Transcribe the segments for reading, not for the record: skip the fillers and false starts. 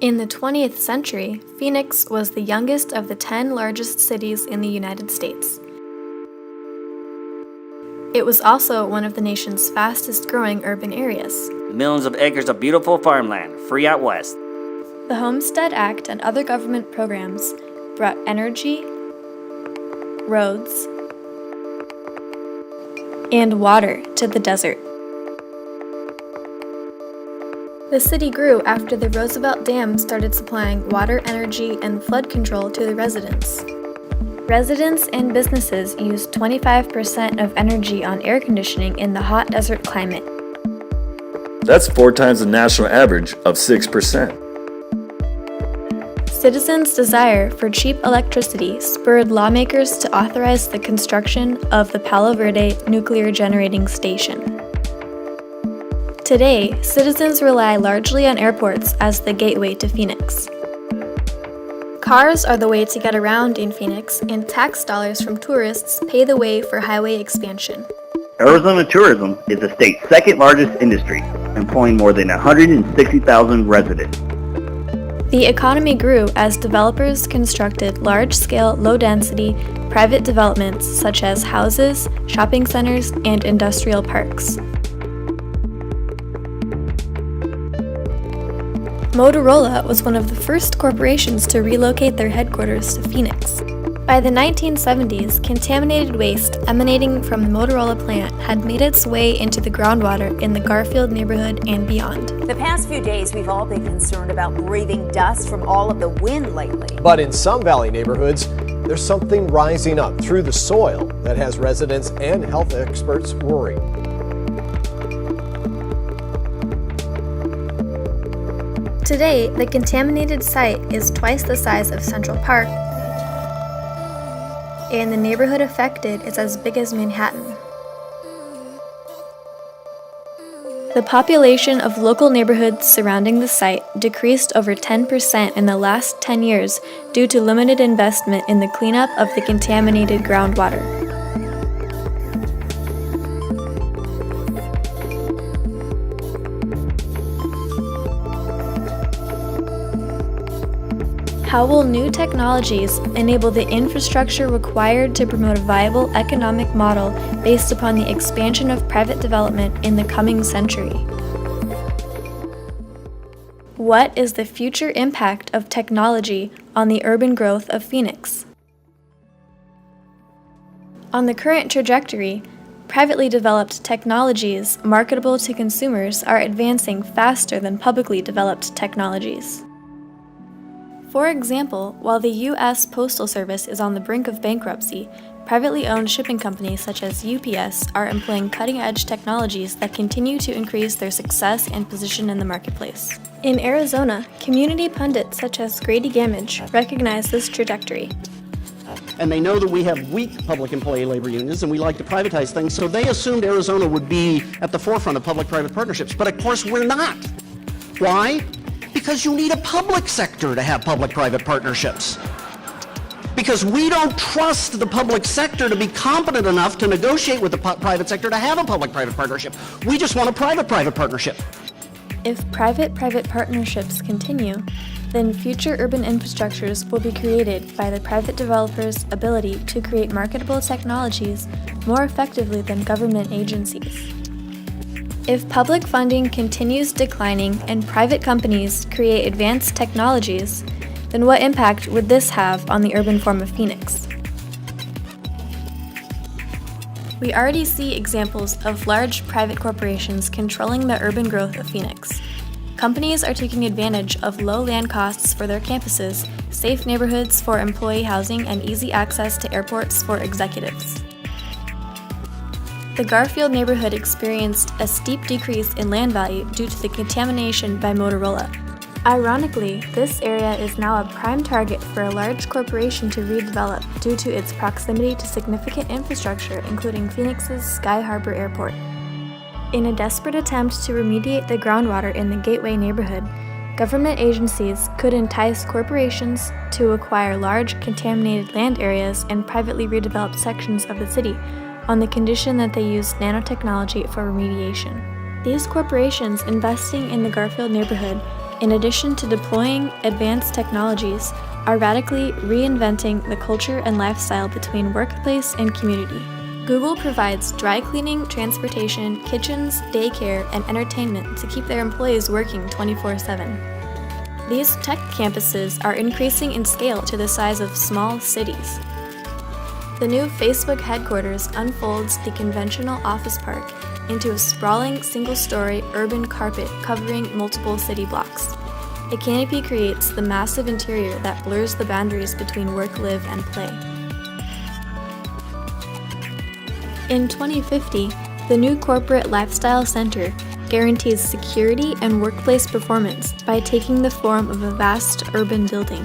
In the 20th century, Phoenix was the youngest of the 10 largest cities in the United States. It was also one of the nation's fastest-growing urban areas. Millions of acres of beautiful farmland, free out west. The Homestead Act and other government programs brought energy, roads, and water to the desert. The city grew after the Roosevelt Dam started supplying water, energy, and flood control to the residents. Residents and businesses used 25% of energy on air conditioning in the hot desert climate. That's 4 times the national average of 6%. Citizens' desire for cheap electricity spurred lawmakers to authorize the construction of the Palo Verde nuclear generating station. Today, citizens rely largely on airports as the gateway to Phoenix. Cars are the way to get around in Phoenix, and tax dollars from tourists pay the way for highway expansion. Arizona tourism is the state's second largest industry, employing more than 160,000 residents. The economy grew as developers constructed large-scale, low-density, private developments such as houses, shopping centers, and industrial parks. Motorola was one of the first corporations to relocate their headquarters to Phoenix. By the 1970s, contaminated waste emanating from the Motorola plant had made its way into the groundwater in the Garfield neighborhood and beyond. The past few days, we've all been concerned about breathing dust from all of the wind lately. But in some valley neighborhoods, there's something rising up through the soil that has residents and health experts worried. Today, the contaminated site is twice the size of Central Park, and the neighborhood affected is as big as Manhattan. The population of local neighborhoods surrounding the site decreased over 10% in the last 10 years due to limited investment in the cleanup of the contaminated groundwater. How will new technologies enable the infrastructure required to promote a viable economic model based upon the expansion of private development in the coming century? What is the future impact of technology on the urban growth of Phoenix? On the current trajectory, privately developed technologies marketable to consumers are advancing faster than publicly developed technologies. For example, while the U.S. Postal Service is on the brink of bankruptcy, privately owned shipping companies such as UPS are employing cutting-edge technologies that continue to increase their success and position in the marketplace. In Arizona, community pundits such as Grady Gamage recognize this trajectory. And they know that we have weak public employee labor unions and we like to privatize things, so they assumed Arizona would be at the forefront of public-private partnerships. But of course we're not. Why? Because you need a public sector to have public-private partnerships. Because we don't trust the public sector to be competent enough to negotiate with the private sector to have a public-private partnership. We just want a private-private partnership. If private-private partnerships continue, then future urban infrastructures will be created by the private developers' ability to create marketable technologies more effectively than government agencies. If public funding continues declining and private companies create advanced technologies, then what impact would this have on the urban form of Phoenix? We already see examples of large private corporations controlling the urban growth of Phoenix. Companies are taking advantage of low land costs for their campuses, safe neighborhoods for employee housing, and easy access to airports for executives. The Garfield neighborhood experienced a steep decrease in land value due to the contamination by Motorola. Ironically, this area is now a prime target for a large corporation to redevelop due to its proximity to significant infrastructure, including Phoenix's Sky Harbor Airport. In a desperate attempt to remediate the groundwater in the Gateway neighborhood, government agencies could entice corporations to acquire large contaminated land areas and privately redevelop sections of the city on the condition that they use nanotechnology for remediation. These corporations investing in the Garfield neighborhood in addition to deploying advanced technologies, are radically reinventing the culture and lifestyle between workplace and community. Google provides dry cleaning, transportation, kitchens, daycare, and entertainment to keep their employees working 24/7. These tech campuses are increasing in scale to the size of small cities. The new Facebook headquarters unfolds the conventional office park into a sprawling single-story urban carpet covering multiple city blocks. A canopy creates the massive interior that blurs the boundaries between work, live, and play. In 2050, the new corporate lifestyle center guarantees security and workplace performance by taking the form of a vast urban building.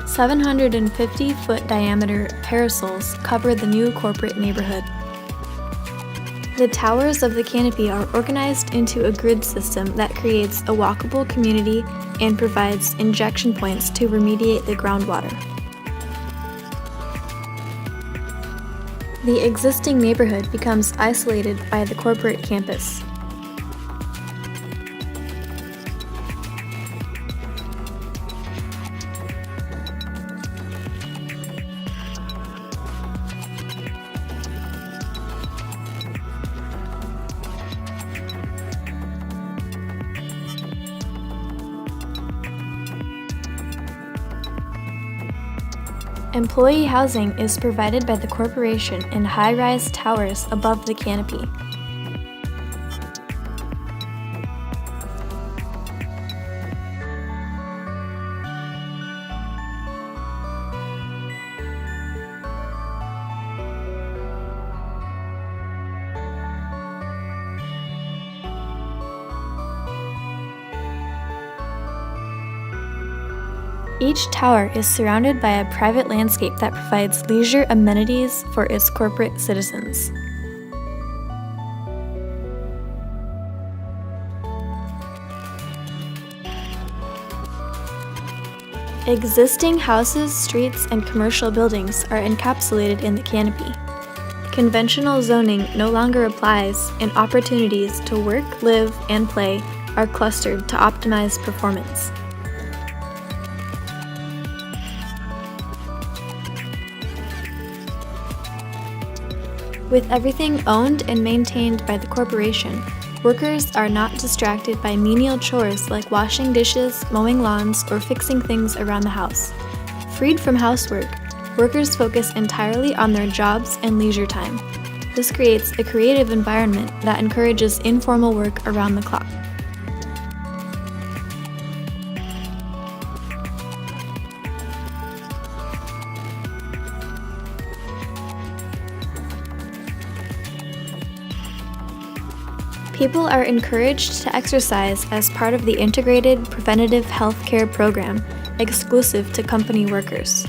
750-foot diameter parasols cover the new corporate neighborhood. The towers of the canopy are organized into a grid system that creates a walkable community and provides injection points to remediate the groundwater. The existing neighborhood becomes isolated by the corporate campus. Employee housing is provided by the corporation in high-rise towers above the canopy. Each tower is surrounded by a private landscape that provides leisure amenities for its corporate citizens. Existing houses, streets, and commercial buildings are encapsulated in the canopy. Conventional zoning no longer applies, and opportunities to work, live, and play are clustered to optimize performance. With everything owned and maintained by the corporation, workers are not distracted by menial chores like washing dishes, mowing lawns, or fixing things around the house. Freed from housework, workers focus entirely on their jobs and leisure time. This creates a creative environment that encourages informal work around the clock. People are encouraged to exercise as part of the integrated preventative health care program exclusive to company workers.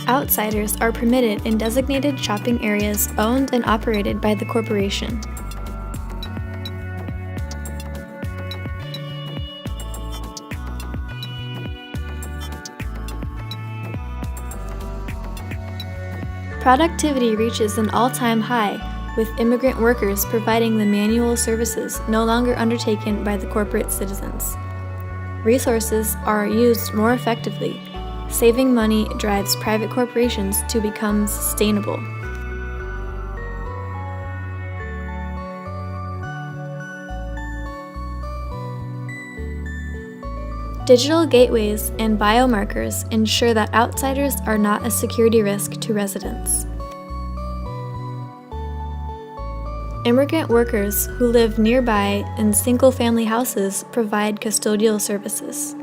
Outsiders are permitted in designated shopping areas owned and operated by the corporation. Productivity reaches an all-time high, with immigrant workers providing the manual services no longer undertaken by the corporate citizens. Resources are used more effectively. Saving money drives private corporations to become sustainable. Digital gateways and biomarkers ensure that outsiders are not a security risk to residents. Immigrant workers who live nearby in single-family houses provide custodial services.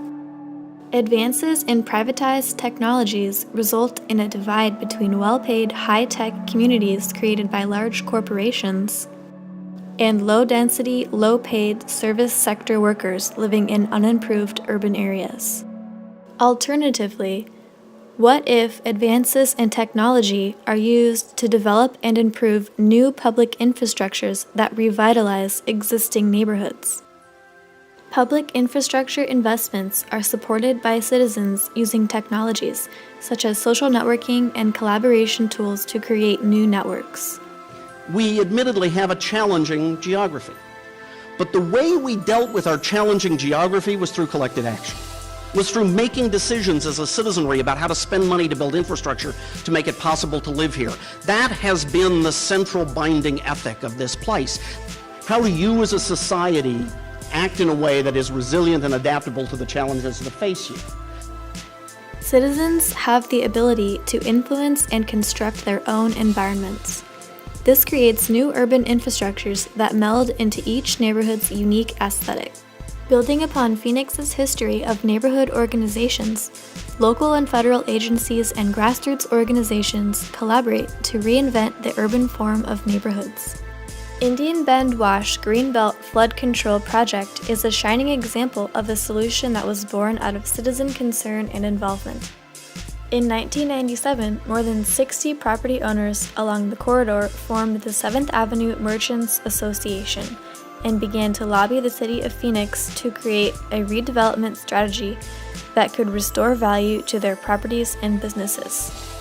Advances in privatized technologies result in a divide between well-paid, high-tech communities created by large corporations and low-density, low-paid service sector workers living in unimproved urban areas. Alternatively, what if advances in technology are used to develop and improve new public infrastructures that revitalize existing neighborhoods? Public infrastructure investments are supported by citizens using technologies such as social networking and collaboration tools to create new networks. We admittedly have a challenging geography, but the way we dealt with our challenging geography was through collective action, was through making decisions as a citizenry about how to spend money to build infrastructure to make it possible to live here. That has been the central binding ethic of this place. How do you as a society act in a way that is resilient and adaptable to the challenges that face you? Citizens have the ability to influence and construct their own environments. This creates new urban infrastructures that meld into each neighborhood's unique aesthetic. Building upon Phoenix's history of neighborhood organizations, local and federal agencies and grassroots organizations collaborate to reinvent the urban form of neighborhoods. Indian Bend Wash Greenbelt Flood Control Project is a shining example of a solution that was born out of citizen concern and involvement. In 1997, more than 60 property owners along the corridor formed the 7th Avenue Merchants Association and began to lobby the city of Phoenix to create a redevelopment strategy that could restore value to their properties and businesses.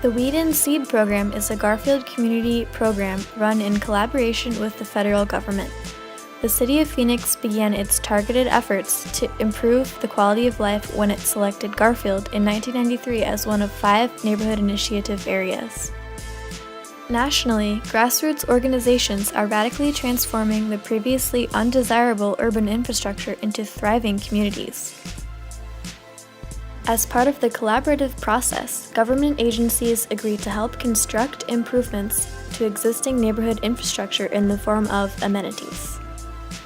The Weed and Seed Program is a Garfield community program run in collaboration with the federal government. The city of Phoenix began its targeted efforts to improve the quality of life when it selected Garfield in 1993 as one of 5 neighborhood initiative areas. Nationally, grassroots organizations are radically transforming the previously undesirable urban infrastructure into thriving communities. As part of the collaborative process, government agencies agreed to help construct improvements to existing neighborhood infrastructure in the form of amenities.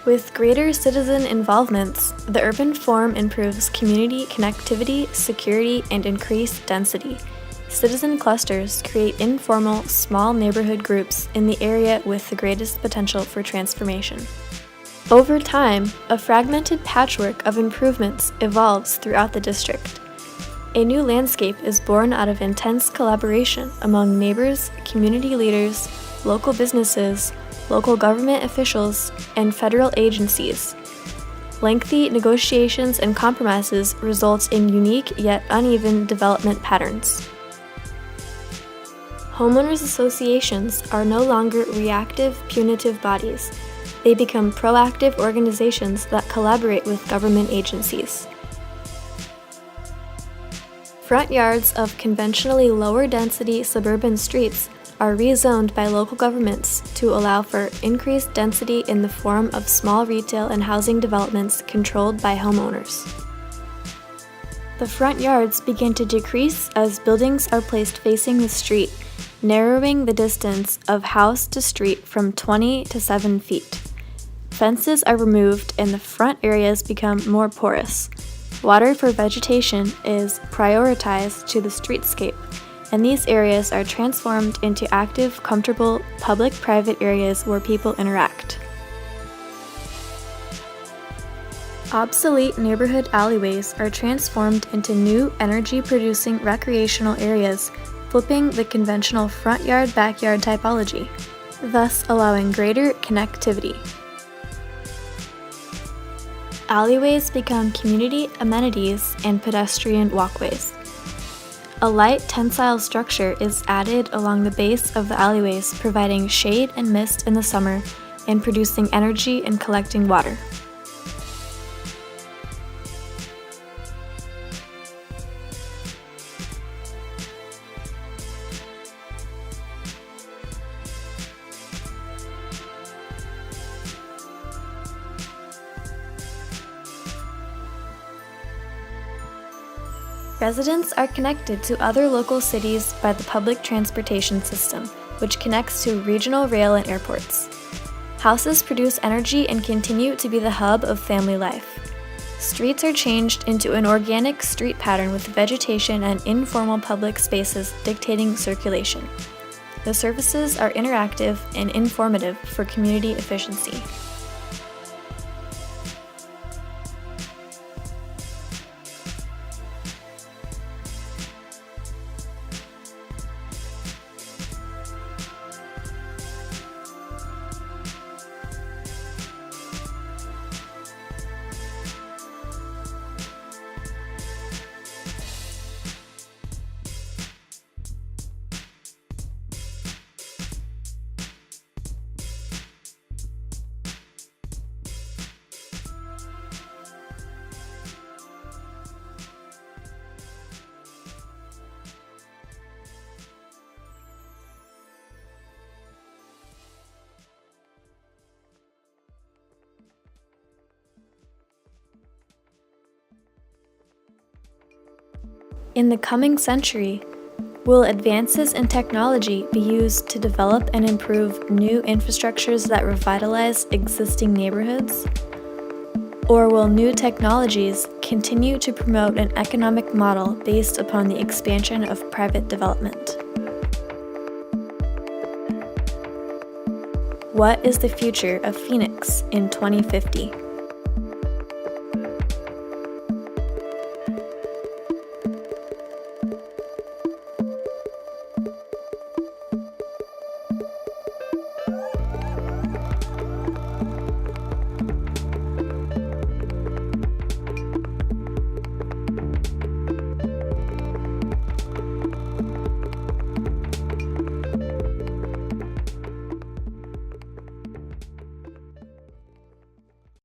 With greater citizen involvements, the urban form improves community connectivity, security, and increased density. Citizen clusters create informal, small neighborhood groups in the area with the greatest potential for transformation. Over time, a fragmented patchwork of improvements evolves throughout the district. A new landscape is born out of intense collaboration among neighbors, community leaders, local businesses, local government officials, and federal agencies. Lengthy negotiations and compromises result in unique yet uneven development patterns. Homeowners associations are no longer reactive, punitive bodies. They become proactive organizations that collaborate with government agencies. Front yards of conventionally lower-density suburban streets are rezoned by local governments to allow for increased density in the form of small retail and housing developments controlled by homeowners. The front yards begin to decrease as buildings are placed facing the street, narrowing the distance of house to street from 20 to 7 feet. Fences are removed and the front areas become more porous. Water for vegetation is prioritized to the streetscape, and these areas are transformed into active, comfortable, public-private areas where people interact. Obsolete neighborhood alleyways are transformed into new energy-producing recreational areas, flipping the conventional front yard-backyard typology, thus allowing greater connectivity. Alleyways become community amenities and pedestrian walkways. A light tensile structure is added along the base of the alleyways, providing shade and mist in the summer and producing energy and collecting water. Residents are connected to other local cities by the public transportation system, which connects to regional rail and airports. Houses produce energy and continue to be the hub of family life. Streets are changed into an organic street pattern with vegetation and informal public spaces dictating circulation. The surfaces are interactive and informative for community efficiency. In the coming century, will advances in technology be used to develop and improve new infrastructures that revitalize existing neighborhoods? Or will new technologies continue to promote an economic model based upon the expansion of private development? What is the future of Phoenix in 2050?